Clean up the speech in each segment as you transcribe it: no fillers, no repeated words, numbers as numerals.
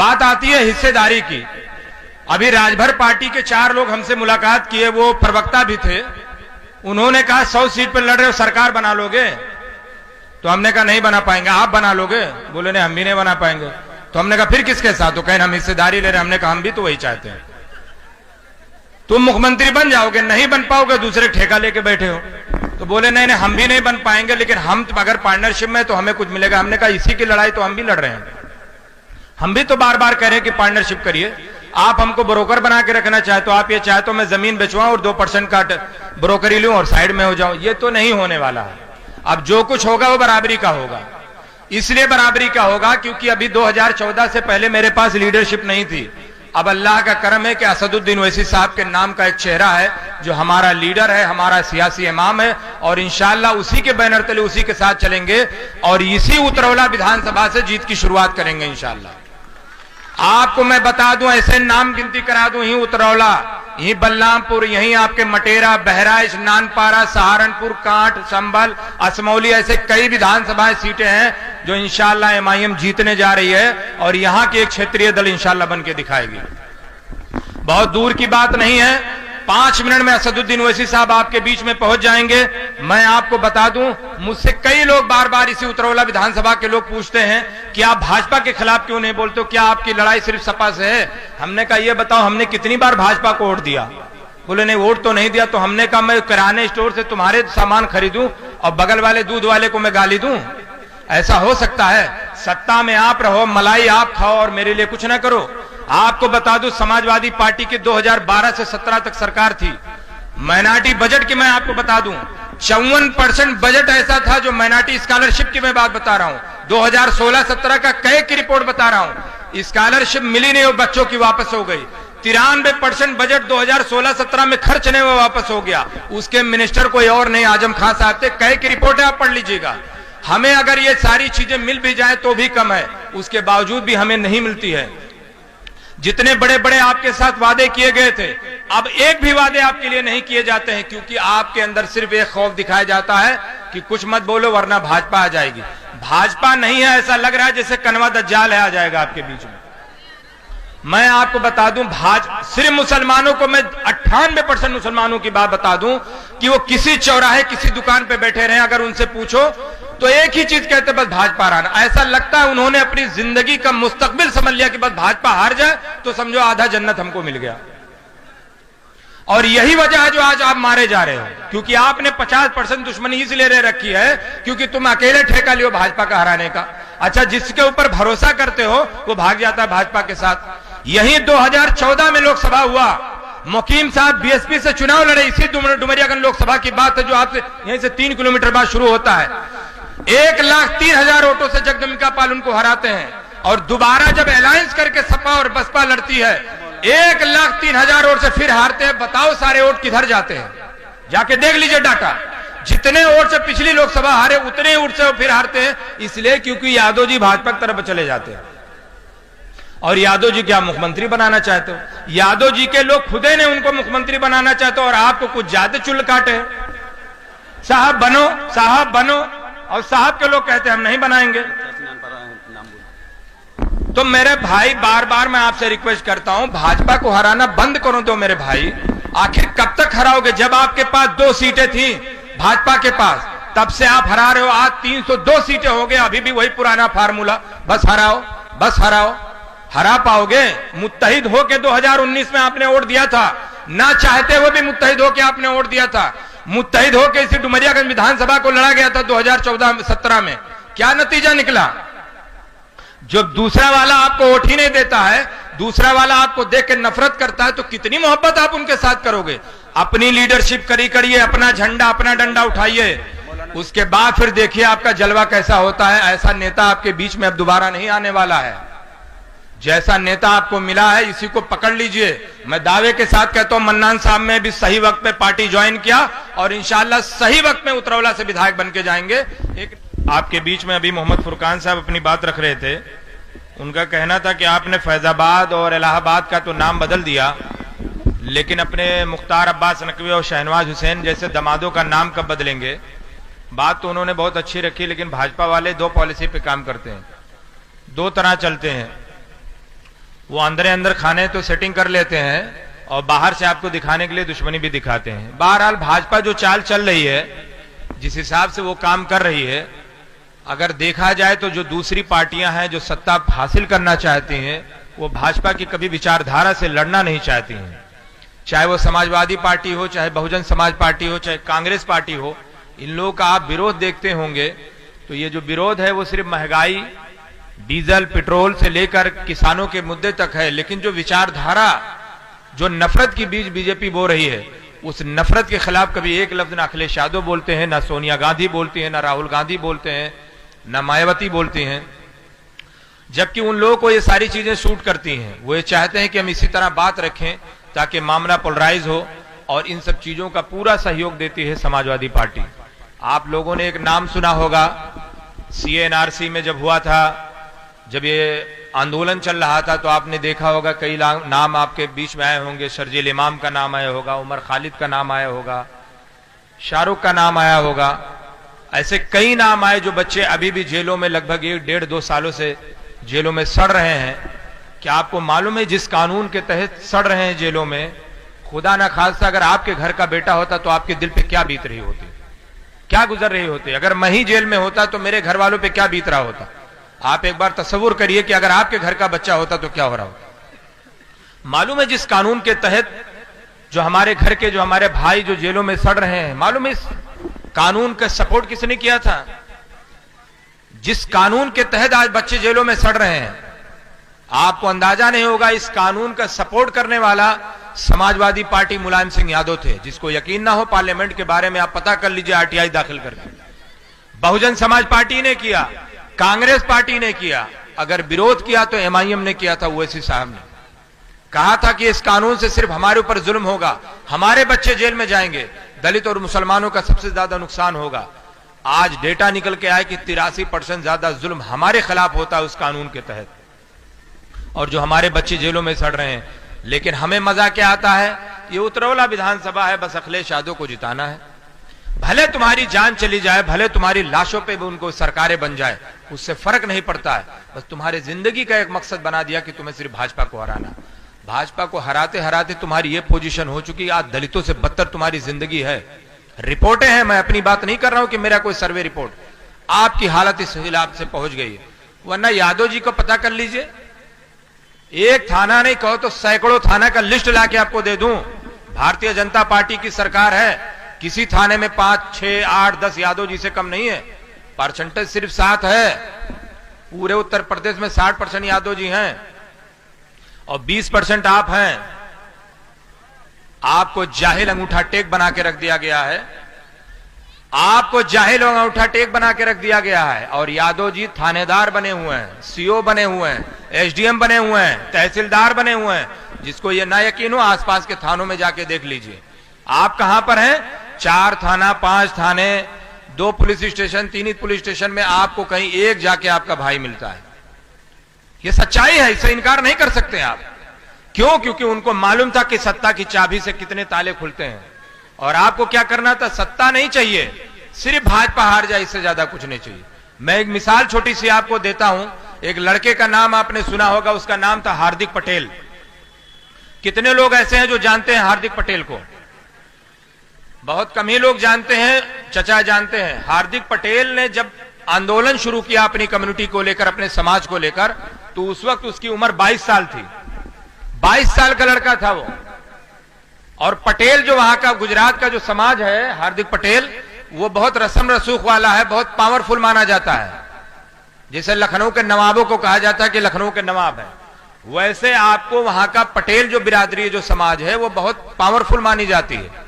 बात आती है हिस्सेदारी की। अभी राजभर पार्टी के 4 लोग हमसे मुलाकात किए, वो प्रवक्ता भी थे। उन्होंने कहा 100 सीट पर लड़ रहे हो, सरकार बना लोगे? तो हमने कहा नहीं बना पाएंगे। आप बना लोगे? बोले नहीं, हम भी नहीं बना पाएंगे। तो हमने कहा फिर किसके साथ? तो कहें हम हिस्सेदारी ले रहे हैं। हमने कहा हम भी तो वही चाहते हैं। तुम मुख्यमंत्री बन जाओगे, नहीं बन पाओगे, दूसरे ठेका लेके बैठे हो। तो बोले नहीं नहीं, हम भी नहीं बन पाएंगे, लेकिन हम अगर पार्टनरशिप में तो हमें कुछ मिलेगा। हमने कहा इसी की लड़ाई तो हम भी लड़ रहे हैं। हम भी तो बार बार कह रहे हैं कि पार्टनरशिप करिए। आप हमको ब्रोकर बना के रखना चाहते हो, आप ये चाहते हो मैं जमीन बेचवाऊं और 2% का ब्रोकरी लूं और साइड में हो जाऊं। ये तो नहीं होने वाला है। अब जो कुछ होगा वो बराबरी का होगा। इसलिए बराबरी का होगा क्योंकि अभी 2014 से पहले मेरे पास लीडरशिप नहीं थी। अब अल्लाह का करम है कि असदुद्दीन ओवैसी साहब के नाम का एक चेहरा है जो हमारा लीडर है, हमारा सियासी इमाम है, और इंशाअल्लाह उसी के बैनर तले उसी के साथ चलेंगे और इसी उतरौला विधानसभा से जीत की शुरुआत करेंगे इंशाअल्लाह। आपको मैं बता दूं, ऐसे नाम गिनती करा दूं, यहीं उतरौला, यहीं बलरामपुर, यहीं आपके मटेरा, बहराइच, नानपारा, सहारनपुर, कांठ, संभल, असमौली, ऐसे कई विधानसभा सीटें हैं जो इंशाअल्लाह एमआईएम जीतने जा रही है और यहां की एक क्षेत्रीय दल इंशाअल्लाह बन के दिखाएगी। बहुत दूर की बात नहीं है। 5 मिनट में असदुद्दीन ओवैसी साहब आपके बीच में पहुंच जाएंगे। मैं आपको बता दूं, मुझसे कई लोग बार बार इसी उतरौला विधानसभा के लोग पूछते हैं कि आप भाजपा के खिलाफ क्यों नहीं बोलते हो, क्या आपकी लड़ाई सिर्फ सपा से है? हमने कहा ये बताओ हमने कितनी बार भाजपा को वोट दिया? बोले नहीं वोट तो नहीं दिया। तो हमने कहा मैं किराने स्टोर से तुम्हारे सामान खरीदूं और बगल वाले दूध वाले को मैं गाली दूं? ऐसा हो सकता है? सत्ता में आप रहो, मलाई आप खाओ और मेरे लिए कुछ ना करो। आपको बता दूं, समाजवादी पार्टी की 2012 से 17 तक सरकार थी। माइनॉरिटी बजट की मैं आपको बता दूं, 54% बजट ऐसा था जो माइनॉरिटी स्कॉलरशिप की मैं बात बता रहा हूं। 2016-17 का कई की रिपोर्ट बता रहा हूं। स्कॉलरशिप मिली नहीं और बच्चों की वापस हो गई। 93% बजट 2016-17 में खर्च नहीं हुआ, वापस हो गया। उसके मिनिस्टर कोई और नहीं, आजम खान साहब थे। कई की रिपोर्ट है, आप पढ़ लीजिएगा। हमें अगर ये सारी चीजें मिल भी जाए तो भी कम है, उसके बावजूद भी हमें नहीं मिलती है। जितने बड़े बड़े आपके साथ वादे किए गए थे, अब एक भी वादे आपके लिए नहीं किए जाते हैं क्योंकि आपके अंदर सिर्फ एक खौफ दिखाया जाता है कि कुछ मत बोलो वरना भाजपा आ जाएगी। भाजपा नहीं है, ऐसा लग रहा है जैसे कनवा दज्जाल है, आ जाएगा आपके बीच में। मैं आपको बता दूं, सिर्फ मुसलमानों को मैं 98% मुसलमानों की बात बता दूं कि वो किसी चौराहे किसी दुकान पे बैठे रहे, अगर उनसे पूछो तो एक ही चीज कहते बस भाजपा हारना। ऐसा लगता है उन्होंने अपनी जिंदगी का मुस्तकबिल समझ लिया कि बस भाजपा हार जाए तो समझो आधा जन्नत हमको मिल गया। और यही वजह है जो आज आप मारे जा रहे हो, क्योंकि आपने 50% दुश्मनी इसलिए रह रखी है क्योंकि तुम अकेले ठेका लियो भाजपा का हराने का। अच्छा, जिसके ऊपर भरोसा करते हो वो भाग जाता है भाजपा के साथ। यही 2014 में लोकसभा हुआ, मुकीम साहब बीएसपी से चुनाव लड़े, इसी डुमरियागंज लोकसभा की बात है जो आपसे यहीं से 3 किलोमीटर बाद शुरू होता है। 1,03,000 वोटों से जगदम्बिका पाल उनको हराते हैं और दोबारा जब अलायंस करके सपा और बसपा लड़ती है 1,03,000 वोट से फिर हारते हैं। बताओ सारे वोट किधर जाते हैं? जाके देख लीजिए डाटा। जितने वोट से पिछली लोकसभा हारे उतने वोट से फिर हारते हैं, इसलिए क्योंकि यादव जी भाजपा की तरफ चले जाते हैं। और यादव जी क्या मुख्यमंत्री बनाना चाहते हो? यादव जी के लोग खुदे ने उनको मुख्यमंत्री बनाना चाहते हो और आपको कुछ ज्यादा चुल काटे, साहब बनो साहब बनो, और साहब के लोग कहते हैं हम नहीं बनाएंगे। तो मेरे भाई बार बार मैं आपसे रिक्वेस्ट करता हूं, भाजपा को हराना बंद करो दो मेरे भाई। आखिर कब तक हराओगे? जब आपके पास 2 सीटें थी भाजपा के पास, तब से आप हरा रहे हो। आज 302 सीटें हो गए, अभी भी वही पुराना फार्मूला, बस हराओ बस हराओ। हरा पाओगे? मुत्तहिद होके 2019 में आपने वोट दिया था, ना चाहते हुए भी मुत्तहिद होके आपने वोट दिया था। मुत्तहिद होके इसी डुमरियागंज विधानसभा को लड़ा गया था 2014-17 में। क्या नतीजा निकला? जब दूसरा वाला आपको वोट ही नहीं देता है, दूसरा वाला आपको देख के नफरत करता है, तो कितनी मोहब्बत आप उनके साथ करोगे? अपनी लीडरशिप करिए, अपना झंडा अपना डंडा उठाइए, उसके बाद फिर देखिए आपका जलवा कैसा होता है। ऐसा नेता आपके बीच में अब दोबारा नहीं आने वाला है। जैसा नेता आपको मिला है इसी को पकड़ लीजिए। मैं दावे के साथ कहता हूं, मन्नान साहब ने भी सही वक्त पे पार्टी ज्वाइन किया और इंशाअल्लाह सही वक्त में उतरौला से विधायक बन के जाएंगे। एक आपके बीच में अभी मोहम्मद फुरकान साहब अपनी बात रख रहे थे। उनका कहना था कि आपने फैजाबाद और इलाहाबाद का तो नाम बदल दिया, लेकिन अपने मुख्तार अब्बास नकवी और शहनवाज हुसैन जैसे दमादों का नाम कब बदलेंगे? बात तो उन्होंने बहुत अच्छी रखी, लेकिन भाजपा वाले 2 पॉलिसी पे काम करते हैं, 2 तरह चलते हैं। वो अंदर अंदर खाने तो सेटिंग कर लेते हैं और बाहर से आपको दिखाने के लिए दुश्मनी भी दिखाते हैं। बहरहाल भाजपा जो चाल चल रही है, जिस हिसाब से वो काम कर रही है, अगर देखा जाए तो जो दूसरी पार्टियां हैं जो सत्ता हासिल करना चाहती हैं, वो भाजपा की कभी विचारधारा से लड़ना नहीं चाहती हैं। चाहे वो समाजवादी पार्टी हो, चाहे बहुजन समाज पार्टी हो, चाहे कांग्रेस पार्टी हो, इन लोगों का आप विरोध देखते होंगे तो ये जो विरोध है वो सिर्फ महंगाई, डीजल, पेट्रोल से लेकर किसानों के मुद्दे तक है। लेकिन जो विचारधारा, जो नफरत की बीज बीजेपी बो रही है, उस नफरत के खिलाफ कभी एक लफ्ज ना अखिलेश यादव बोलते हैं, ना सोनिया गांधी बोलती हैं, ना राहुल गांधी बोलते हैं, ना मायावती बोलती हैं। जबकि उन लोगों को ये सारी चीजें सूट करती हैं। वो ये चाहते हैं कि हम इसी तरह बात रखें ताकि मामला पोलराइज हो, और इन सब चीजों का पूरा सहयोग देती है समाजवादी पार्टी। आप लोगों ने एक नाम सुना होगा, CNRC में जब हुआ था, जब ये आंदोलन चल रहा था, तो आपने देखा होगा कई नाम आपके बीच में आए होंगे। शर्जील इमाम का नाम आया होगा, उमर खालिद का नाम आया होगा, शाहरुख का नाम आया होगा। ऐसे कई नाम आए जो बच्चे अभी भी जेलों में लगभग 1-1.5-2 सालों से जेलों में सड़ रहे हैं। क्या आपको मालूम है जिस कानून के तहत सड़ रहे हैं जेलों में, खुदा ना खास्ता अगर आपके घर का बेटा होता तो आपके दिल पे क्या बीत रही होती, क्या गुजर रही होती? अगर मैं ही जेल में होता तो मेरे घर वालों पे क्या बीत रहा होता? आप एक बार तस्वुर करिए कि अगर आपके घर का बच्चा होता तो क्या हो रहा होता। मालूम है जिस कानून के तहत जो हमारे घर के, जो हमारे भाई जो जेलों में सड़ रहे हैं, मालूम है इस कानून का सपोर्ट किसने किया था? जिस कानून के तहत आज बच्चे जेलों में सड़ रहे हैं, आपको अंदाजा नहीं होगा, इस कानून का सपोर्ट करने वाला समाजवादी पार्टी मुलायम सिंह यादव थे। जिसको यकीन ना हो, पार्लियामेंट के बारे में आप पता कर लीजिए, RTI दाखिल करके। बहुजन समाज पार्टी ने किया, कांग्रेस पार्टी ने किया, अगर विरोध किया तो MIM ने किया था। ओवैसी साहब ने कहा था कि इस कानून से सिर्फ हमारे ऊपर जुल्म होगा, हमारे बच्चे जेल में जाएंगे, दलित और मुसलमानों का सबसे ज्यादा नुकसान होगा। आज डेटा निकल के आया कि 83% ज्यादा जुल्म हमारे खिलाफ होता है उस कानून के तहत, और जो हमारे बच्चे जेलों में सड़ रहे हैं। लेकिन हमें मजा क्या आता है, ये उतरौला विधानसभा है, बस अखिलेश यादव को जिताना है। भले तुम्हारी जान चली जाए, भले तुम्हारी लाशों पे भी उनको सरकारें बन जाए, उससे फर्क नहीं पड़ता है। बस तुम्हारे जिंदगी का एक मकसद बना दिया कि तुम्हें सिर्फ भाजपा को हराना। भाजपा को हराते हराते तुम्हारी ये पोजीशन हो चुकी है, आज दलितों से बदतर तुम्हारी जिंदगी है। रिपोर्टें हैं, मैं अपनी बात नहीं कर रहा हूं कि मेरा कोई सर्वे रिपोर्ट, आपकी हालत इस हिलाब से पहुंच गई है। वरना यादव जी को पता कर लीजिए, एक थाना नहीं कहो तो सैकड़ों थाना का लिस्ट लाके आपको दे दूं। भारतीय जनता पार्टी की सरकार है, किसी थाने में 5, 6, 8, 10 यादव जी से कम नहीं है। परसेंटेज सिर्फ 7 है। पूरे उत्तर प्रदेश में 60% यादव जी हैं और 20% आप हैं। आपको जाहिल अंगूठा टेक बना के रख दिया गया है, आपको जाहिल अंगूठा टेक बना के रख दिया गया है। और यादव जी थानेदार बने हुए हैं, CO बने हुए हैं, SDM बने हुए हैं, तहसीलदार बने हुए हैं। जिसको ये ना यकीन हो, आसपास के थानों में जाके देख लीजिए। आप कहां पर हैं? 4 थाना, 5 थाने, 2 पुलिस स्टेशन, 3 पुलिस स्टेशन में आपको कहीं एक जाके आपका भाई मिलता है। ये सच्चाई है, इससे इनकार नहीं कर सकते आप। क्यों? क्योंकि उनको मालूम था कि सत्ता की चाबी से कितने ताले खुलते हैं। और आपको क्या करना था? सत्ता नहीं चाहिए, सिर्फ भाजपा हार जाए, इससे ज्यादा कुछ नहीं चाहिए। मैं एक मिसाल छोटी सी आपको देता हूं। एक लड़के का नाम आपने सुना होगा, उसका नाम था हार्दिक पटेल। कितने लोग ऐसे हैं जो जानते हैं हार्दिक पटेल को? बहुत कम ही लोग जानते हैं, चचा जानते हैं। हार्दिक पटेल ने जब आंदोलन शुरू किया अपनी कम्युनिटी को लेकर, अपने समाज को लेकर, तो उस वक्त उसकी उम्र 22 साल थी। 22 साल का लड़का था वो। और पटेल जो वहां का, गुजरात का जो समाज है, हार्दिक पटेल, वो बहुत रस्म रसूख वाला है, बहुत पावरफुल माना जाता है। जैसे लखनऊ के नवाबों को कहा जाता है कि लखनऊ के नवाब है, वैसे आपको वहां का पटेल जो बिरादरी, जो समाज है, वो बहुत पावरफुल मानी जाती है।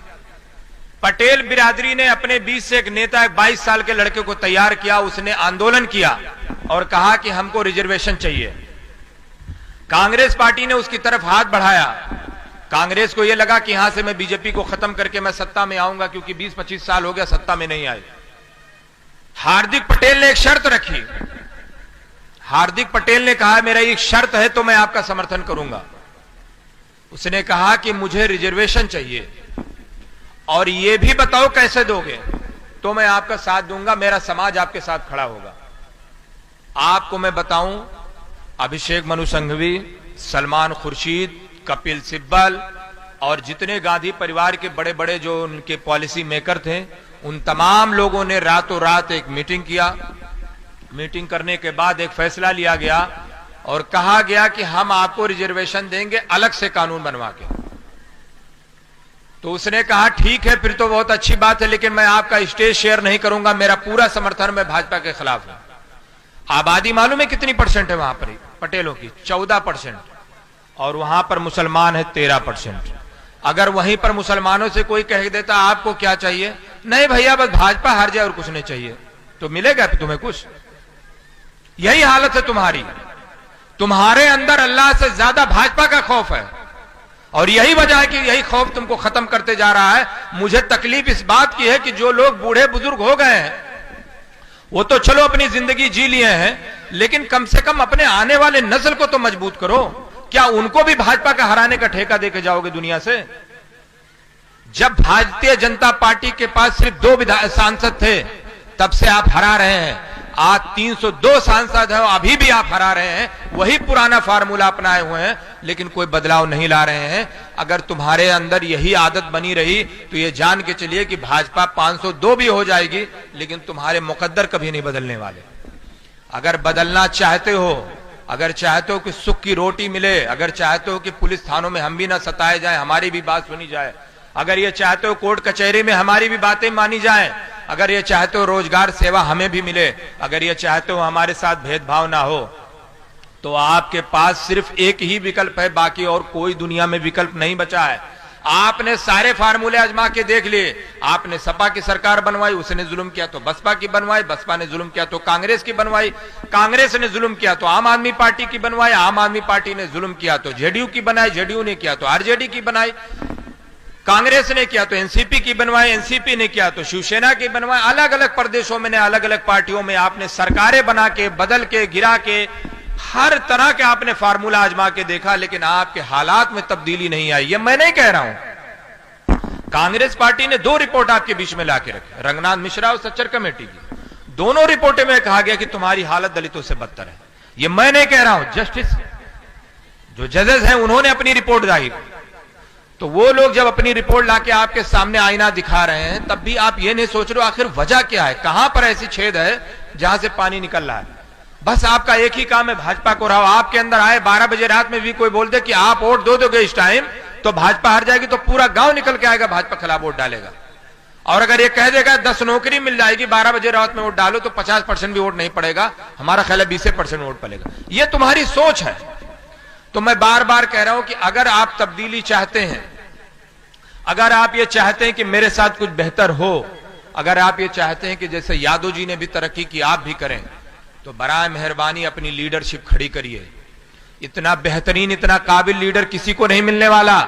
पटेल बिरादरी ने अपने बीच से एक नेता, एक 22 साल के लड़के को तैयार किया। उसने आंदोलन किया और कहा कि हमको रिजर्वेशन चाहिए। कांग्रेस पार्टी ने उसकी तरफ हाथ बढ़ाया। कांग्रेस को यह लगा कि यहां से मैं बीजेपी को खत्म करके मैं सत्ता में आऊंगा, क्योंकि 20-25 साल हो गया सत्ता में नहीं आए। हार्दिक पटेल ने एक शर्त रखी। हार्दिक पटेल ने कहा, मेरा एक शर्त है तो मैं आपका समर्थन करूंगा। उसने कहा कि मुझे रिजर्वेशन चाहिए और यह भी बताओ कैसे दोगे, तो मैं आपका साथ दूंगा, मेरा समाज आपके साथ खड़ा होगा। आपको मैं बताऊं, अभिषेक मनु संघवी, सलमान खुर्शीद, कपिल सिब्बल और जितने गांधी परिवार के बड़े बड़े जो उनके पॉलिसी मेकर थे, उन तमाम लोगों ने रातों रात एक मीटिंग किया। मीटिंग करने के बाद एक फैसला लिया गया और कहा गया कि हम आपको रिजर्वेशन देंगे अलग से कानून बनवा के। तो उसने कहा ठीक है, फिर तो बहुत अच्छी बात है, लेकिन मैं आपका स्टेज शेयर नहीं करूंगा, मेरा पूरा समर्थन मैं भाजपा के खिलाफ हूं। आबादी मालूम है कितनी परसेंट है वहां पर पटेलों की? 14%, और वहां पर मुसलमान है 13%। अगर वहीं पर मुसलमानों से कोई कह देता आपको क्या चाहिए, नहीं भैया बस भाजपा हार जाए और कुछ नहीं चाहिए, तो मिलेगा तुम्हें कुछ? यही हालत है तुम्हारी। तुम्हारे अंदर अल्लाह से ज्यादा भाजपा का खौफ है, और यही वजह है कि यही खौफ तुमको खत्म करते जा रहा है। मुझे तकलीफ इस बात की है कि जो लोग बूढ़े बुजुर्ग हो गए हैं वो तो चलो अपनी जिंदगी जी लिए हैं, लेकिन कम से कम अपने आने वाले नस्ल को तो मजबूत करो। क्या उनको भी भाजपा का हराने का ठेका देके जाओगे दुनिया से? जब भारतीय जनता पार्टी के पास सिर्फ 2 सांसद थे तब से आप हरा रहे हैं। आज 302 सांसद हैं, अभी भी आप हरा रहे हैं, वही पुराना फार्मूला अपनाए हुए हैं, लेकिन कोई बदलाव नहीं ला रहे हैं। अगर तुम्हारे अंदर यही आदत बनी रही तो ये जान के चलिए कि भाजपा 502 भी हो जाएगी, लेकिन तुम्हारे मुकद्दर कभी नहीं बदलने वाले। अगर बदलना चाहते हो, अगर चाहते हो कि सुख की रोटी मिले, अगर चाहते हो कि पुलिस थानों में हम भी ना सताए जाए, हमारी भी बात सुनी जाए, अगर ये चाहते हो कोर्ट कचहरी में हमारी भी बातें मानी जाएं, अगर ये चाहते हो रोजगार सेवा हमें भी मिले, अगर ये चाहते हो हमारे साथ भेदभाव ना हो, तो आपके पास सिर्फ एक ही विकल्प है, बाकी और कोई दुनिया में विकल्प नहीं बचा है। आपने सारे फार्मूले आजमा के देख लिए। आपने सपा की सरकार बनवाई, उसने जुल्म किया तो बसपा की बनवाई, बसपा ने जुल्म किया तो कांग्रेस की बनवाई, कांग्रेस ने जुल्म किया तो आम आदमी पार्टी की बनवाई, आम आदमी पार्टी ने जुल्म किया तो जेडीयू की बनाई, जेडीयू ने किया तो आरजेडी की बनाई, कांग्रेस ने किया तो एनसीपी की बनवाई, एनसीपी ने किया तो शिवसेना की बनवाई। अलग अलग प्रदेशों में, अलग अलग पार्टियों में आपने सरकारें बना के, बदल के, गिरा के, हर तरह के आपने फार्मूला आजमा के देखा, लेकिन आपके हालात में तब्दीली नहीं आई। ये मैं नहीं कह रहा हूं। कांग्रेस पार्टी ने 2 रिपोर्ट आपके बीच में लाके रखी, रंगनाथ मिश्रा और सच्चर कमेटी की। दोनों रिपोर्टों में कहा गया कि तुम्हारी हालत दलितों से बदतर है। ये मैं नहीं कह रहा हूं, जस्टिस जो जजेस हैं उन्होंने अपनी रिपोर्ट जाहिर। तो वो लोग जब अपनी रिपोर्ट लाके आपके सामने आईना दिखा रहे हैं, तब भी आप ये नहीं सोच रहे हो आखिर वजह क्या है, कहां पर ऐसी छेद है जहां से पानी निकल रहा है। बस आपका एक ही काम है, भाजपा को रहो। आपके अंदर आए 12 बजे रात में भी कोई बोल दे कि आप वोट दो दोगे इस टाइम तो भाजपा हार जाएगी, तो पूरा गांव निकल के आएगा, भाजपा खिलाफ वोट डालेगा। और अगर ये कह देगा 10 नौकरी मिल जाएगी, 12 बजे रात में वोट डालो, तो 50% भी वोट नहीं पड़ेगा, हमारा ख्याल है 20% वोट पड़ेगा। ये तुम्हारी सोच है। तो मैं बार बार कह रहा हूं कि अगर आप तब्दीली चाहते हैं, अगर आप ये चाहते हैं कि मेरे साथ कुछ बेहतर हो, अगर आप ये चाहते हैं कि जैसे यादव जी ने भी तरक्की की आप भी करें, तो बराए मेहरबानी अपनी लीडरशिप खड़ी करिए। इतना बेहतरीन, इतना काबिल लीडर किसी को नहीं मिलने वाला।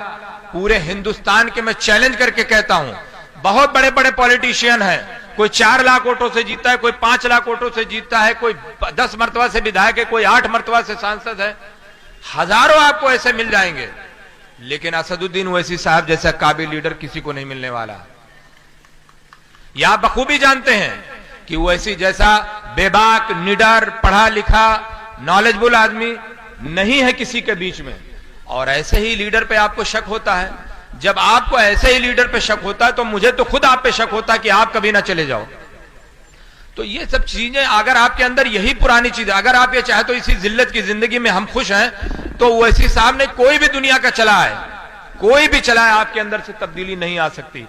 पूरे हिंदुस्तान के मैं चैलेंज करके कहता हूं, बहुत बड़े बड़े पॉलिटिशियन हैं, कोई 4 लाख वोटों से जीतता है, कोई 5 लाख वोटों से जीतता है, कोई 10 मरतबा से विधायक है, कोई 8 मरतबा से सांसद है, हजारों आपको ऐसे मिल जाएंगे, लेकिन असदुद्दीन ओवैसी साहब जैसा काबिल लीडर किसी को नहीं मिलने वाला। यह आप बखूबी जानते हैं कि ओवैसी जैसा बेबाक, निडर, पढ़ा लिखा, नॉलेजबुल आदमी नहीं है किसी के बीच में। और ऐसे ही लीडर पे आपको शक होता है। जब आपको ऐसे ही लीडर पे शक होता है तो मुझे तो खुद आप पे शक होता है कि आप कभी ना चले जाओ। तो ये सब चीजें, अगर आपके अंदर यही पुरानी चीज, अगर आप ये चाहे तो इसी जिल्लत की जिंदगी में हम खुश हैं, तो ओवैसी साहब ने कोई भी दुनिया का चला है, कोई भी चला है, आपके अंदर से तब्दीली नहीं आ सकती।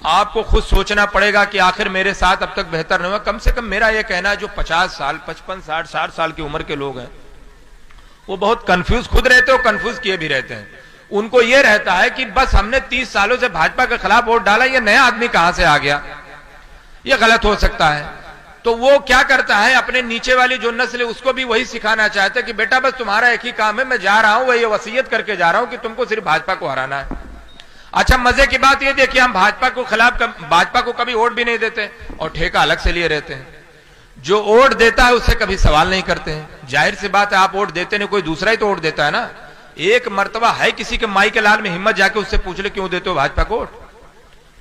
आपको खुद सोचना पड़ेगा कि आखिर मेरे साथ अब तक बेहतर नहीं हुआ। कम से कम मेरा यह कहना है, जो 50 साल, 55, 60, 60 साल की उम्र के लोग हैं, वो बहुत कंफ्यूज खुद रहते हो, कंफ्यूज किए भी रहते हैं। उनको यह रहता है कि बस हमने 30 सालों से भाजपा के खिलाफ वोट डाला, ये नया आदमी कहां से आ गया, ये गलत हो सकता है। तो वो क्या करता है, अपने नीचे वाली जो नस्ल है उसको भी वही सिखाना चाहता है कि बेटा बस तुम्हारा एक ही काम है, मैं जा रहा हूं, वही वसीयत करके जा रहा हूं कि तुमको सिर्फ भाजपा को हराना है। अच्छा, मजे की बात ये देखिए, हम भाजपा को कभी वोट भी नहीं देते और ठेका अलग से लिए रहते हैं। जो वोट देता है उससे कभी सवाल नहीं करते हैं। जाहिर सी बात है, आप वोट देते नहीं, कोई दूसरा ही तो वोट देता है ना। एक मर्तबा है किसी के माई के लाल में हिम्मत जाके उससे पूछ ले क्यों देते हो भाजपा को वोट,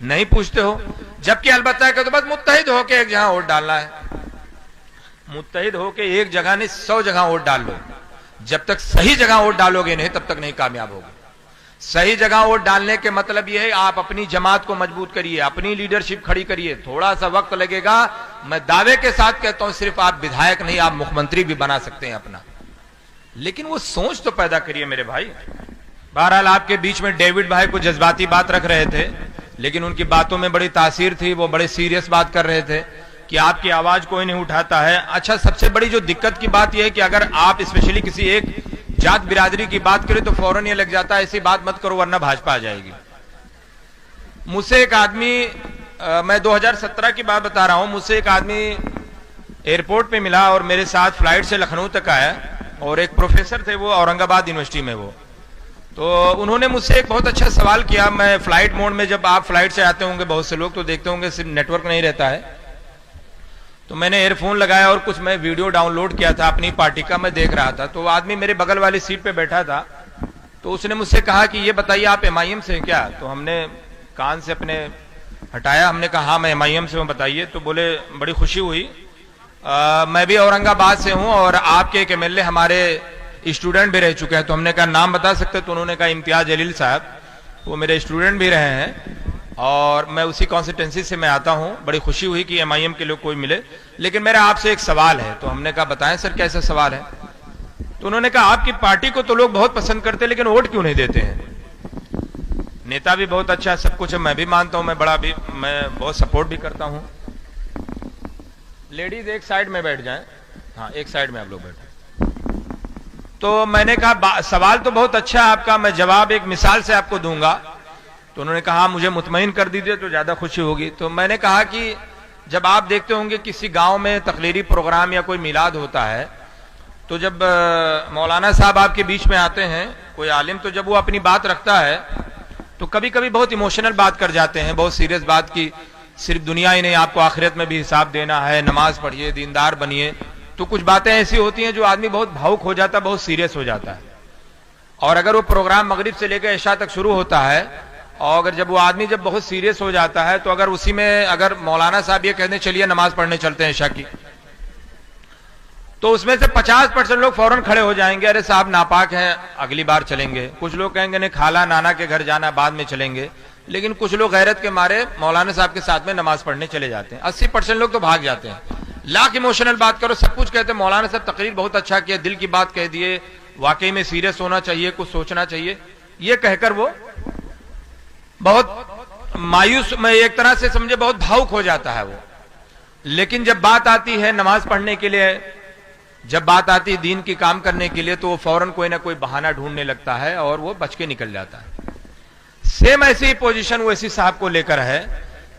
नहीं पूछते हो। जबकि अलबत्ता है कि तो बस मुत्तहिद होके एक जहां वोट डालना है, मुत्तहिद होके एक जगह नहीं 100 जगह वोट डाल लो। जब तक सही जगह वोट डालोगे नहीं तब तक नहीं कामयाब होगे। सही जगह वोट डालने के मतलब यह है आप अपनी जमात को मजबूत करिए, अपनी लीडरशिप खड़ी करिए। थोड़ा सा वक्त लगेगा, मैं दावे के साथ कहता हूं सिर्फ आप विधायक नहीं आप मुख्यमंत्री भी बना सकते हैं अपना, लेकिन वो सोच तो पैदा करिए मेरे भाई। बहरहाल आपके बीच में डेविड भाई को जज्बाती बात रख रहे थे, लेकिन उनकी बातों में बड़ी तासीर थी, वो बड़े सीरियस बात कर रहे थे कि आपकी आवाज कोई नहीं उठाता है। अच्छा, सबसे बड़ी जो दिक्कत की बात यह है कि अगर आप स्पेशली किसी एक जात बिरादरी की बात करें तो फौरन ये लग जाता है ऐसी बात मत करो वरना भाजपा आ जाएगी। मुझसे एक आदमी, मैं 2017 की बात बता रहा हूं, मुझसे एक आदमी एयरपोर्ट पे मिला और मेरे साथ फ्लाइट से लखनऊ तक आया, और एक प्रोफेसर थे वो औरंगाबाद यूनिवर्सिटी में वो। तो उन्होंने मुझसे एक बहुत अच्छा सवाल किया। मैं फ्लाइट मोड में, जब आप फ्लाइट से आते होंगे बहुत से लोग तो देखते होंगे सिर्फ नेटवर्क नहीं रहता है, तो मैंने एयरफोन लगाया और कुछ मैं वीडियो डाउनलोड किया था अपनी पार्टी का, मैं देख रहा था। तो वो आदमी मेरे बगल वाली सीट पे बैठा था, तो उसने मुझसे कहा कि ये बताइए आप एमआईएम से हैं क्या? तो हमने कान से अपने हटाया, हमने कहा हाँ मैं एमआईएम से हूं, बताइए। तो बोले बड़ी खुशी हुई, मैं भी औरंगाबाद से हूं और आपके एक एमएलए हमारे स्टूडेंट भी रह चुके हैं। तो हमने कहा नाम बता सकते? तो उन्होंने कहा इम्तियाज जलील साहब, वो मेरे स्टूडेंट भी रहे हैं और मैं उसी कॉन्स्टिट्यूंसी से मैं आता हूं। बड़ी खुशी हुई कि एमआईएम के लोग कोई मिले, लेकिन मेरा आपसे एक सवाल है। तो हमने कहा बताएं सर कैसा सवाल है? तो उन्होंने कहा आपकी पार्टी को तो लोग बहुत पसंद करते हैं लेकिन वोट क्यों नहीं देते हैं? नेता भी बहुत अच्छा सब कुछ है, मैं भी मानता हूं, मैं बहुत सपोर्ट भी करता हूं। लेडीज एक साइड में बैठ जाएं, हाँ एक साइड में आप लोग बैठे। तो मैंने कहा सवाल तो बहुत अच्छा है आपका, मैं जवाब एक मिसाल से आपको दूंगा। तो उन्होंने कहा मुझे मुतमईन कर दीजिए तो ज्यादा खुशी होगी। तो मैंने कहा कि जब आप देखते होंगे किसी गांव में तकरीरी प्रोग्राम या कोई मिलाद होता है, तो जब मौलाना साहब आपके बीच में आते हैं, कोई आलिम, तो जब वो अपनी बात रखता है तो कभी कभी बहुत इमोशनल बात कर जाते हैं, बहुत सीरियस बात की सिर्फ दुनिया ही नहीं आपको आखिरत में भी हिसाब देना है, नमाज पढ़िए, दीनदार बनिए। तो कुछ बातें ऐसी होती हैं जो आदमी बहुत भावुक हो जाता है, बहुत सीरियस हो जाता है। और अगर वो प्रोग्राम मगरिब से लेकर इशा तक शुरू होता है और अगर जब वो आदमी जब बहुत सीरियस हो जाता है, तो अगर उसी में अगर मौलाना साहब ये कहते चलिए नमाज पढ़ने चलते हैं इशा की, तो उसमें से 50% लोग फौरन खड़े हो जाएंगे, अरे साहब नापाक हैं अगली बार चलेंगे। कुछ लोग कहेंगे नहीं खाला नाना के घर जाना बाद में चलेंगे, लेकिन कुछ लोग गैरत के मारे मौलाना साहब के साथ में नमाज पढ़ने चले जाते हैं। 80% लोग तो भाग जाते हैं। लाख इमोशनल बात करो, सब कुछ कहते हैं मौलाना साहब तकरीर बहुत अच्छा किया, दिल की बात कह दिए, वाकई में सीरियस होना चाहिए, कुछ सोचना चाहिए, ये कहकर वो बहुत मायूस, मैं एक तरह से समझे बहुत भावुक हो जाता है वो। लेकिन जब बात आती है नमाज पढ़ने के लिए, जब बात आती है दीन की काम करने के लिए, तो वो फौरन कोई ना कोई बहाना ढूंढने लगता है और वो बच के निकल जाता है। सेम ऐसी ही पोजीशन वैसी साहब को लेकर है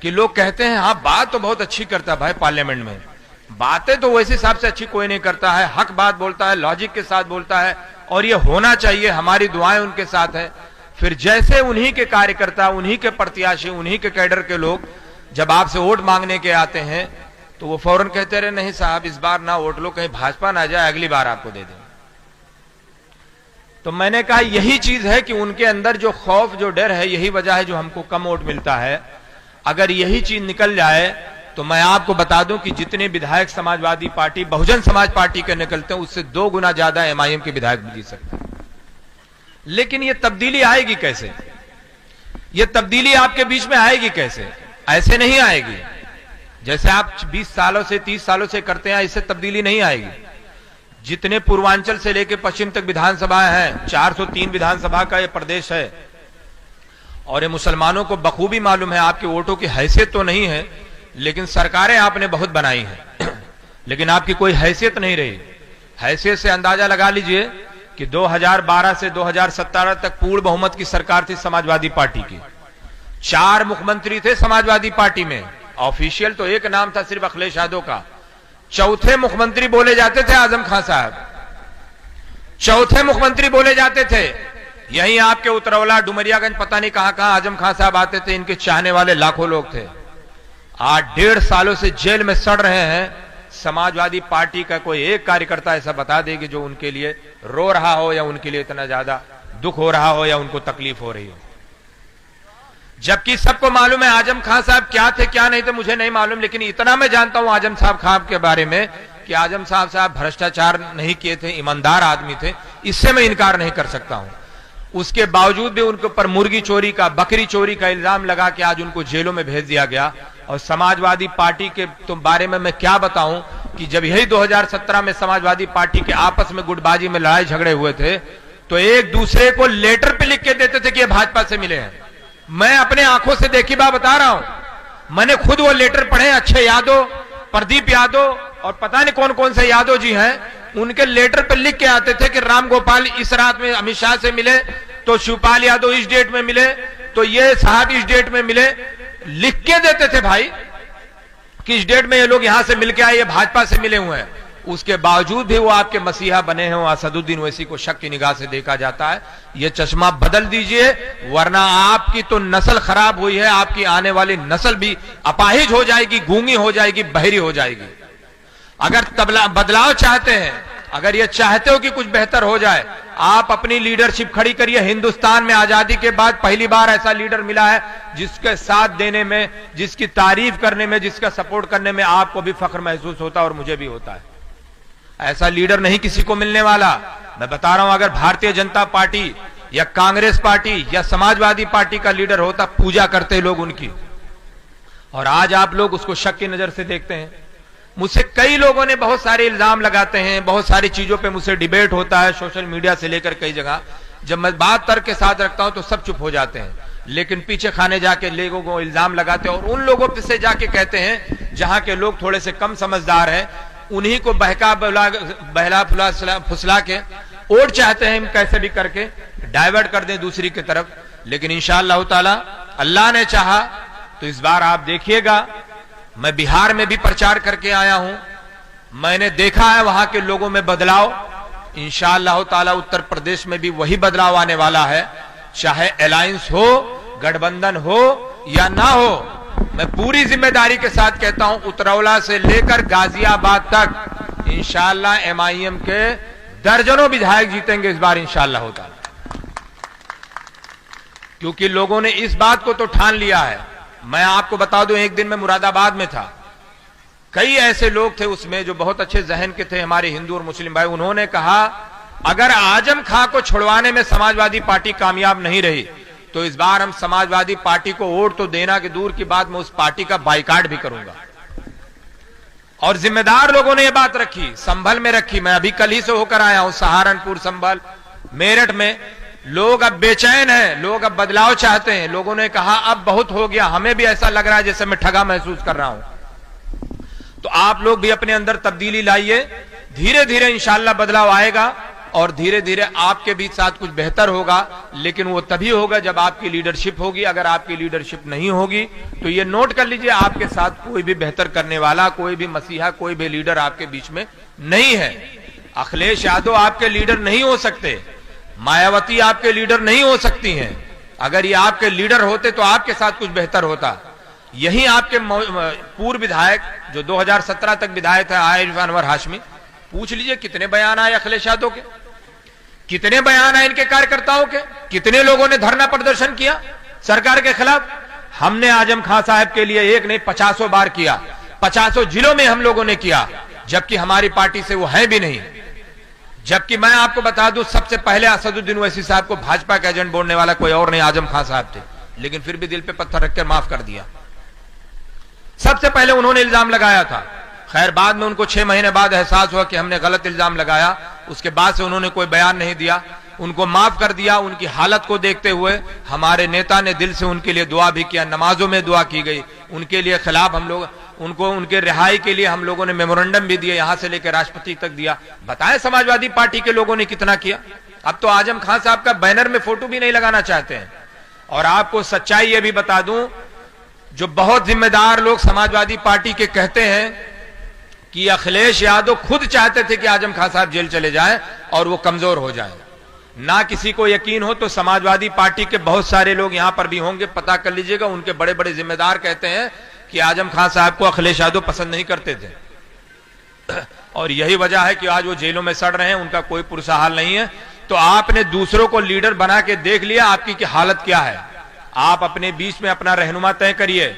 कि लोग कहते हैं हाँ बात तो बहुत अच्छी करता है भाई, पार्लियामेंट में बातें तो वैसे साहब से अच्छी कोई नहीं करता है, हक बात बोलता है, लॉजिक के साथ बोलता है और ये होना चाहिए, हमारी दुआएं उनके साथ है। फिर जैसे उन्हीं के कार्यकर्ता, उन्हीं के प्रत्याशी, उन्हीं के कैडर के लोग जब आपसे वोट मांगने के आते हैं तो वो फौरन कहते रहे नहीं साहब इस बार ना वोट लो, कहीं भाजपा ना जाए, अगली बार आपको दे दें। तो मैंने कहा यही चीज है कि उनके अंदर जो खौफ, जो डर है, यही वजह है जो हमको कम वोट मिलता है। अगर यही चीज निकल जाए तो मैं आपको बता दूं कि जितने विधायक समाजवादी पार्टी, बहुजन समाज पार्टी के निकलते हैं उससे 2 गुना ज्यादा एमआईएम के विधायक भी जीत सकते हैं। लेकिन ये तब्दीली आएगी कैसे? ये तब्दीली आपके बीच में आएगी कैसे? ऐसे नहीं आएगी जैसे आप 20 सालों से 30 सालों से करते हैं, इससे तब्दीली नहीं आएगी। जितने पूर्वांचल से लेकर पश्चिम तक विधानसभा है, 403 विधानसभा का ये प्रदेश है और ये मुसलमानों को बखूबी मालूम है आपके वोटों की हैसियत तो नहीं है, लेकिन सरकारें आपने बहुत बनाई हैं लेकिन आपकी कोई हैसियत नहीं रही। हैसियत से अंदाजा लगा लीजिए कि 2012 से 2017 तक पूर्ण बहुमत की सरकार थी समाजवादी पार्टी की। 4 मुख्यमंत्री थे समाजवादी पार्टी में, ऑफिशियल तो एक नाम था सिर्फ अखिलेश यादव का। चौथे मुख्यमंत्री बोले जाते थे आजम खान साहब, चौथे मुख्यमंत्री बोले जाते थे। यहीं आपके उतरौला, डुमरियागंज, पता नहीं कहां कहां आजम खान साहब आते थे, इनके चाहने वाले लाखों लोग थे। आज 1.5 सालों से जेल में सड़ रहे हैं। समाजवादी पार्टी का कोई एक कार्यकर्ता ऐसा बता दे कि जो उनके लिए रो रहा हो या उनके लिए इतना ज्यादा दुख हो रहा हो या उनको तकलीफ हो रही हो। जबकि सबको मालूम है आजम खान साहब क्या थे क्या नहीं थे मुझे नहीं मालूम, लेकिन इतना मैं जानता हूं आजम साहब खान के बारे में कि आजम साहब भ्रष्टाचार नहीं किए थे, ईमानदार आदमी थे, इससे मैं इनकार नहीं कर सकता हूं। उसके बावजूद भी उनके ऊपर मुर्गी चोरी का, बकरी चोरी का इल्जाम लगा के आज उनको जेलों में भेज दिया गया। और समाजवादी पार्टी के तो बारे में मैं क्या बताऊं कि जब यही 2017 में समाजवादी पार्टी के आपस में गुटबाजी में लड़ाई झगड़े हुए थे तो एक दूसरे को लेटर पे लिख के देते थे कि ये भाजपा से मिले हैं। मैं अपने आंखों से देखी बात बता रहा हूं, मैंने खुद वो लेटर पढ़े। अच्छे यादव, प्रदीप यादव और पता नहीं कौन कौन से यादव जी हैं, उनके लेटर पे लिख के आते थे कि राम गोपाल इस रात में अमित शाह से मिले, तो शिवपाल यादव इस डेट में मिले, तो ये साहब इस डेट में मिले, लिख के देते थे भाई कि इस डेट में ये लोग यहां से मिलके आए, ये भाजपा से मिले हुए हैं। उसके बावजूद भी वो आपके मसीहा बने हैं। असदुद्दीन ओवैसी को शक की निगाह से देखा जाता है। ये चश्मा बदल दीजिए, वरना आपकी तो नस्ल खराब हुई है, आपकी आने वाली नस्ल भी अपाहिज हो जाएगी, गूंगी हो जाएगी, बहरी हो जाएगी। अगर बदलाव चाहते हैं, अगर ये चाहते हो कि कुछ बेहतर हो जाए, आप अपनी लीडरशिप खड़ी करिए। हिंदुस्तान में आजादी के बाद पहली बार ऐसा लीडर मिला है जिसके साथ देने में, जिसकी तारीफ करने में, जिसका सपोर्ट करने में आपको भी फख्र महसूस होता है और मुझे भी होता है। ऐसा लीडर नहीं किसी को मिलने वाला। मैं बता रहा हूं, अगर भारतीय जनता पार्टी या कांग्रेस पार्टी या समाजवादी पार्टी का लीडर होता, पूजा करते लोग उनकी, और आज आप लोग उसको शक की नजर से देखते हैं। मुझसे कई लोगों ने बहुत सारे इल्जाम लगाते हैं, बहुत सारी चीजों पे मुझसे डिबेट होता है, सोशल मीडिया से लेकर कई जगह। जब मैं बात तर्क के साथ रखता हूं तो सब चुप हो जाते हैं, लेकिन पीछे खाने जाके लोगों को इल्जाम लगाते हैं और उन लोगों से जाके कहते हैं जहां के लोग थोड़े से कम समझदार हैं, उन्हीं को बहला फुसला के वोट चाहते हैं हम कैसे भी करके डाइवर्ट कर दें दूसरी की तरफ। लेकिन इंशाअल्लाह ताला अल्लाह ने चाहा तो इस बार आप देखिएगा, मैं बिहार में भी प्रचार करके आया हूं, मैंने देखा है वहां के लोगों में बदलाव। इंशाअल्लाह ताला उत्तर प्रदेश में भी वही बदलाव आने वाला है, चाहे अलायंस हो, गठबंधन हो या ना हो। मैं पूरी जिम्मेदारी के साथ कहता हूं, उतरौला से लेकर गाजियाबाद तक इंशाअल्लाह एमआईएम के दर्जनों विधायक जीतेंगे इस बार इंशाअल्लाह ताला, क्योंकि लोगों ने इस बात को तो ठान लिया है। मैं आपको बता दूं, एक दिन मैं मुरादाबाद में था, कई ऐसे लोग थे उसमें जो बहुत अच्छे जहन के थे, हमारे हिंदू और मुस्लिम भाई। उन्होंने कहा अगर आजम खां को छुड़वाने में समाजवादी पार्टी कामयाब नहीं रही तो इस बार हम समाजवादी पार्टी को वोट तो देना की दूर की बात, मैं उस पार्टी का बाइकाट भी करूंगा। और जिम्मेदार लोगों ने यह बात रखी, संभल में रखी। मैं अभी कल ही से होकर आया हूं, सहारनपुर, संभल, मेरठ में लोग अब बेचैन हैं, लोग अब बदलाव चाहते हैं। लोगों ने कहा अब बहुत हो गया, हमें भी ऐसा लग रहा है जैसे मैं ठगा महसूस कर रहा हूं। तो आप लोग भी अपने अंदर तब्दीली लाइए, धीरे धीरे इंशाअल्लाह बदलाव आएगा और धीरे धीरे आपके भी साथ कुछ बेहतर होगा। लेकिन वो तभी होगा जब आपकी लीडरशिप होगी। अगर आपकी लीडरशिप नहीं होगी तो ये नोट कर लीजिए, आपके साथ कोई भी बेहतर करने वाला, कोई भी मसीहा, कोई भी लीडर आपके बीच में नहीं है। अखिलेश यादव आपके लीडर नहीं हो सकते, मायावती आपके लीडर नहीं हो सकती हैं। अगर ये आपके लीडर होते तो आपके साथ कुछ बेहतर होता। यही आपके पूर्व विधायक जो 2017 तक विधायक थे, आरिफ अनवर हाशमी, पूछ लीजिए कितने बयान आए अखिलेश यादव के, कितने बयान आए इनके कार्यकर्ताओं के, कितने लोगों ने धरना प्रदर्शन किया सरकार के खिलाफ। हमने आजम खां साहब के लिए एक नहीं 50 बार किया, 50 जिलों में हम लोगों ने किया, जबकि हमारी पार्टी से वो है भी नहीं। जबकि मैं आपको बता दूं, सबसे पहले असदुद्दीन ओवैसी साहब को भाजपा का एजेंट बोलने वाला कोई और नहीं, आजम खां साहब थे, लेकिन फिर भी दिल पे पत्थर रखकर माफ कर दिया। सबसे पहले उन्होंने इल्जाम लगाया था। खैर बाद में उनको 6 महीने बाद एहसास हुआ कि हमने गलत इल्जाम लगाया, उसके बाद से उन्होंने कोई बयान नहीं दिया, उनको माफ कर दिया। उनकी हालत को देखते हुए हमारे नेता ने दिल से उनके लिए दुआ भी किया, नमाजों में दुआ की गई उनके लिए। खिलाफ हम लोग उनको, उनके रिहाई के लिए हम लोगों ने मेमोरेंडम भी दिए, यहां से लेकर राष्ट्रपति तक दिया। बताएं समाजवादी पार्टी के लोगों ने कितना किया। अब तो आजम खां साहब का बैनर में फोटो भी नहीं लगाना चाहते हैं। और आपको सच्चाई यह भी बता दूं, जो बहुत जिम्मेदार लोग समाजवादी पार्टी के कहते हैं कि अखिलेश यादव खुद चाहते थे कि आजम खां साहब जेल चले जाएं और वो कमजोर हो जाएं। ना किसी को यकीन हो तो समाजवादी पार्टी के बहुत सारे लोग यहां पर भी होंगे, पता कर लीजिएगा। उनके बड़े बड़े जिम्मेदार कहते हैं कि आजम खां साहब को अखिलेश यादव पसंद नहीं करते थे और यही वजह है कि आज वो जेलों में सड़ रहे हैं, उनका कोई पुरसा हाल नहीं है। तो आपने दूसरों को लीडर बना के देख लिया आपकी की हालत क्या है। आप अपने बीच में अपना रहनुमा तय करिए,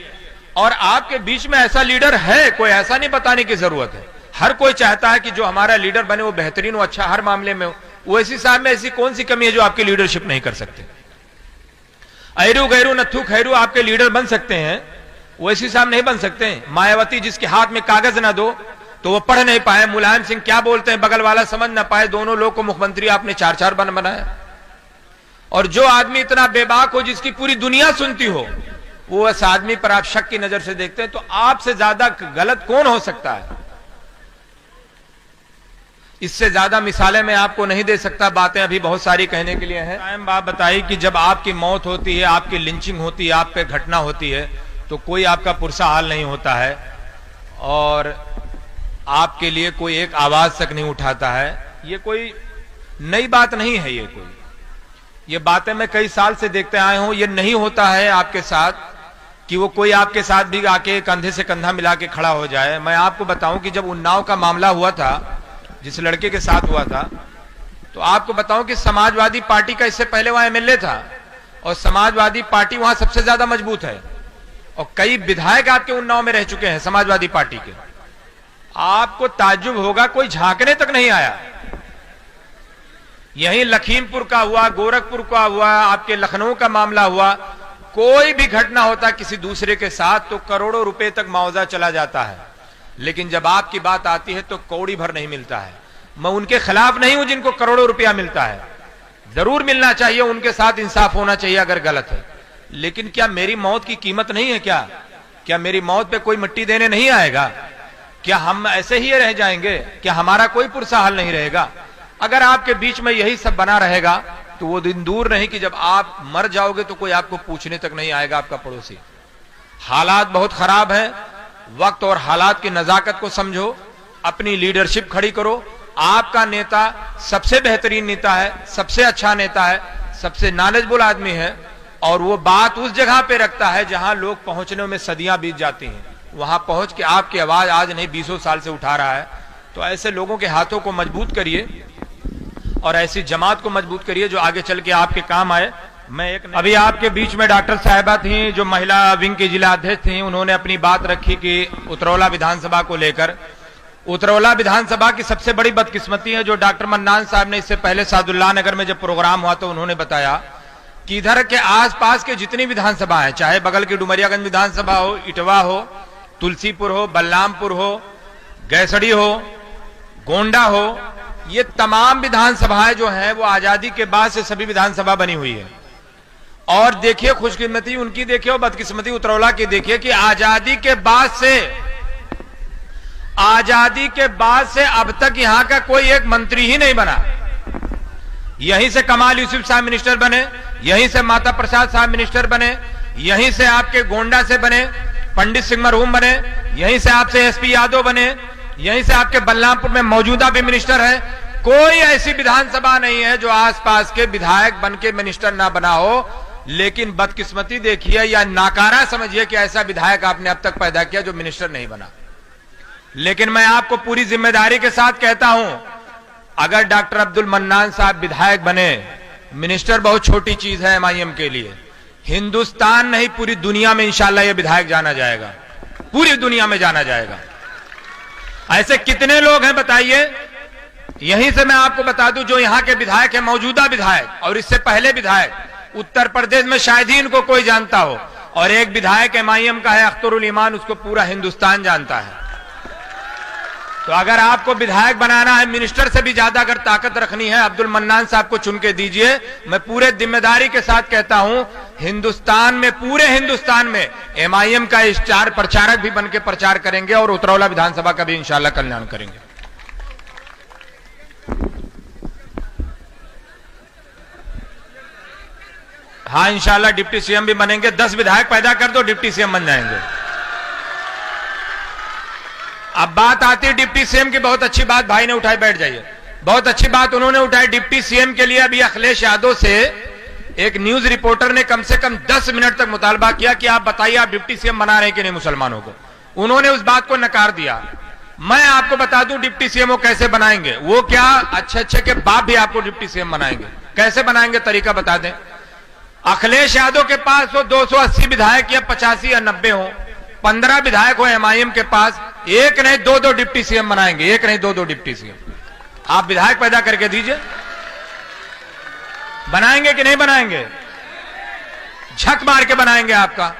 और आपके बीच में ऐसा लीडर है, कोई ऐसा नहीं बताने की जरूरत है। हर कोई चाहता है कि जो हमारा लीडर बने वो बेहतरीन हो, अच्छा हर मामले में हो। ओवैसी साहब में ऐसी कौन सी कमी है जो आपकी लीडरशिप नहीं कर सकते? ऐरू गैरू नथु खैरू आपके लीडर बन सकते हैं, ओवैसी साहब नहीं बन सकते हैं। मायावती जिसके हाथ में कागज ना दो तो वो पढ़ नहीं पाए, मुलायम सिंह क्या बोलते हैं बगल वाला समझ ना पाए, दोनों लोग को मुख्यमंत्री आपने 4-4 बनाया। और जो आदमी इतना बेबाक हो जिसकी पूरी दुनिया सुनती हो, वो इस आदमी पर आप शक की नजर से देखते हैं, तो आपसे ज्यादा गलत कौन हो सकता है? इससे ज्यादा मिसालें मैं आपको नहीं दे सकता, बातें अभी बहुत सारी कहने के लिए हैं। कायम बात बताई कि जब आपकी मौत होती है, आपकी लिंचिंग होती है, आप पे घटना होती है, तो कोई आपका पुरसा हाल नहीं होता है और आपके लिए कोई एक आवाज तक नहीं उठाता है। ये कोई नई बात नहीं है, ये बातें मैं कई साल से देखते आए हूं। ये नहीं होता है आपके साथ कि वो कोई आपके साथ भी आके कंधे से कंधा मिला के खड़ा हो जाए। मैं आपको बताऊं कि जब उन्नाव का मामला हुआ था, जिस लड़के के साथ हुआ था, तो आपको बताऊं कि समाजवादी पार्टी का इससे पहले वहां एमएलए था और समाजवादी पार्टी वहां सबसे ज्यादा मजबूत है और कई विधायक आपके उन्नाव में रह चुके हैं समाजवादी पार्टी के। आपको ताज्जुब होगा, कोई झांकने तक नहीं आया। यहीं लखीमपुर का हुआ, गोरखपुर का हुआ, आपके लखनऊ का मामला हुआ, कोई भी घटना होता किसी दूसरे के साथ तो करोड़ों रुपए तक मुआवजा चला जाता है, लेकिन जब आपकी बात आती है तो कौड़ी भर नहीं मिलता है। मैं उनके खिलाफ नहीं हूं जिनको करोड़ों रुपया मिलता है, जरूर मिलना चाहिए, उनके साथ इंसाफ होना चाहिए अगर गलत है, लेकिन क्या मेरी मौत की कीमत नहीं है? क्या मेरी मौत पे कोई मिट्टी देने नहीं आएगा? क्या हम ऐसे ही रह जाएंगे? क्या हमारा कोई पुरसा हाल नहीं रहेगा? अगर आपके बीच में यही सब बना रहेगा तो वो दिन दूर नहीं कि जब आप मर जाओगे तो कोई आपको पूछने तक नहीं आएगा, आपका पड़ोसी। हालात बहुत खराब है, वक्त और हालात की नजाकत को समझो, अपनी लीडरशिप खड़ी करो। आपका नेता सबसे बेहतरीन नेता है, सबसे अच्छा नेता है, सबसे नॉलेजेबल आदमी है और वो बात उस जगह पे रखता है जहां लोग पहुंचने में सदियां बीत जाती हैं। वहां पहुंच के आपकी आवाज आज नहीं 20 साल से उठा रहा है। तो ऐसे लोगों के हाथों को मजबूत करिए और ऐसी जमात को मजबूत करिए जो आगे चल के आपके काम आए। मैं एक अभी आपके बीच में डॉक्टर साहिबा थी जो महिला विंग की जिला अध्यक्ष थी, उन्होंने अपनी बात रखी कि उतरौला विधानसभा को लेकर। उतरौला विधानसभा की सबसे बड़ी बदकिस्मती है जो डॉक्टर मन्नान साहब ने इससे पहले सादुल्लाह नगर में जब प्रोग्राम हुआ तो उन्होंने बताया कि इधर के आसपास के जितनी विधानसभा है, चाहे बगल की डुमरियागंज विधानसभा हो, इटवा हो, तुलसीपुर हो, बलरामपुर हो, गैसड़ी हो, गोंडा हो, ये तमाम विधानसभाएं जो हैं वो आजादी के बाद से सभी विधानसभा बनी हुई है। और देखिए खुशकिस्मती उनकी देखिए और बदकिस्मती उतरौला की देखिए कि आजादी के बाद से अब तक यहां का कोई एक मंत्री ही नहीं बना। यहीं से कमाल यूसुफ साहब मिनिस्टर बने, यहीं से माता प्रसाद साहब मिनिस्टर बने, यहीं से आपके गोंडा से बने पंडित सिंह मरहूम बने, यहीं से आपसे एसपी यादव बने, यहीं से आपके बलरामपुर में मौजूदा भी मिनिस्टर है। कोई ऐसी विधानसभा नहीं है जो आसपास के विधायक बन के मिनिस्टर ना बना हो। लेकिन बदकिस्मती देखिए या नाकारा समझिए कि ऐसा विधायक आपने अब तक पैदा किया जो मिनिस्टर नहीं बना। लेकिन मैं आपको पूरी जिम्मेदारी के साथ कहता हूं, अगर डॉक्टर अब्दुल मन्नान साहब विधायक बने, मिनिस्टर बहुत छोटी चीज है एमआईएम के लिए, हिंदुस्तान नहीं पूरी दुनिया में इंशाल्लाह यह विधायक जाना जाएगा, पूरी दुनिया में जाना जाएगा। ऐसे कितने लोग हैं बताइए। यहीं से मैं आपको बता दूं जो यहां के विधायक है, मौजूदा विधायक और इससे पहले विधायक, उत्तर प्रदेश में शायद ही इनको कोई जानता हो, और एक विधायक एमआईएम का है अख्तरुल ईमान, उसको पूरा हिंदुस्तान जानता है। तो अगर आपको विधायक बनाना है, मिनिस्टर से भी ज्यादा अगर ताकत रखनी है, अब्दुल मन्नान साहब को चुन के दीजिए। मैं पूरे जिम्मेदारी के साथ कहता हूं, हिंदुस्तान में, पूरे हिंदुस्तान में एमआईएम का स्टार प्रचारक भी बनकर प्रचार करेंगे और उतरौला विधानसभा का भी इंशाल्लाह कल्याण करेंगे। हाँ, इंशाल्लाह डिप्टी सीएम भी बनेंगे। 10 विधायक पैदा कर दो, डिप्टी सीएम बन जाएंगे। अब बात आती है डिप्टी सीएम की, बहुत अच्छी बात भाई ने उठाई, बैठ जाइए। बहुत अच्छी बात उन्होंने उठाई डिप्टी सीएम के लिए। अभी अखिलेश यादव से एक न्यूज रिपोर्टर ने कम से कम 10 मिनट तक मुतालबा किया कि आप बताइए आप डिप्टी सीएम बना रहे हैं कि नहीं मुसलमानों को। उन्होंने उस बात को नकार दिया। मैं आपको बता दूं डिप्टी सीएम वो कैसे बनाएंगे। वो क्या अच्छे के बाप भी आपको डिप्टी सीएम बनाएंगे। कैसे बनाएंगे, तरीका बता दें। अखिलेश यादव के पास हो 280 विधायक या 85 या 90 हो, 15 विधायक हो एमआईएम के पास, एक नहीं दो दो डिप्टी सीएम बनाएंगे, एक नहीं दो दो डिप्टी सीएम। आप विधायक पैदा करके दीजिए, बनाएंगे कि नहीं बनाएंगे? झक मार के बनाएंगे आपका।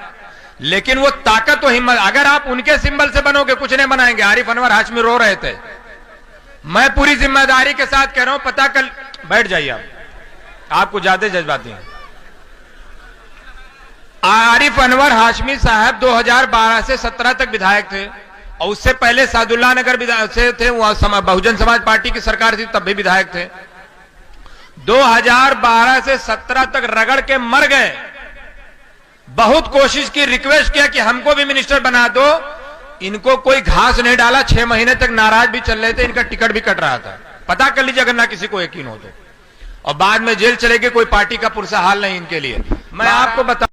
लेकिन वो ताकत और हिम्मत, अगर आप उनके सिंबल से बनोगे कुछ नहीं बनाएंगे। आरिफ अनवर हाशमी रो रहे थे, मैं पूरी जिम्मेदारी के साथ कह रहा हूं, पता कर बैठ जाइए आप, आपको ज्यादा जज्बाती हैं। आरिफ अनवर हाशमी साहब 2012 से 17 तक विधायक थे और उससे पहले सादुल्ला नगर से थे, वहां बहुजन समाज पार्टी की सरकार थी, तब भी विधायक थे। 2012 से 17 तक रगड़ के मर गए। बहुत कोशिश की, रिक्वेस्ट किया कि हमको भी मिनिस्टर बना दो। इनको कोई घास नहीं डाला, 6 महीने तक नाराज भी चल रहे थे, इनका टिकट भी कट रहा था। पता कर लीजिए अगर ना किसी को यकीन हो तो। और बाद में जेल चले गए, कोई पार्टी का पुरसा हाल नहीं इनके लिए। मैं आपको बता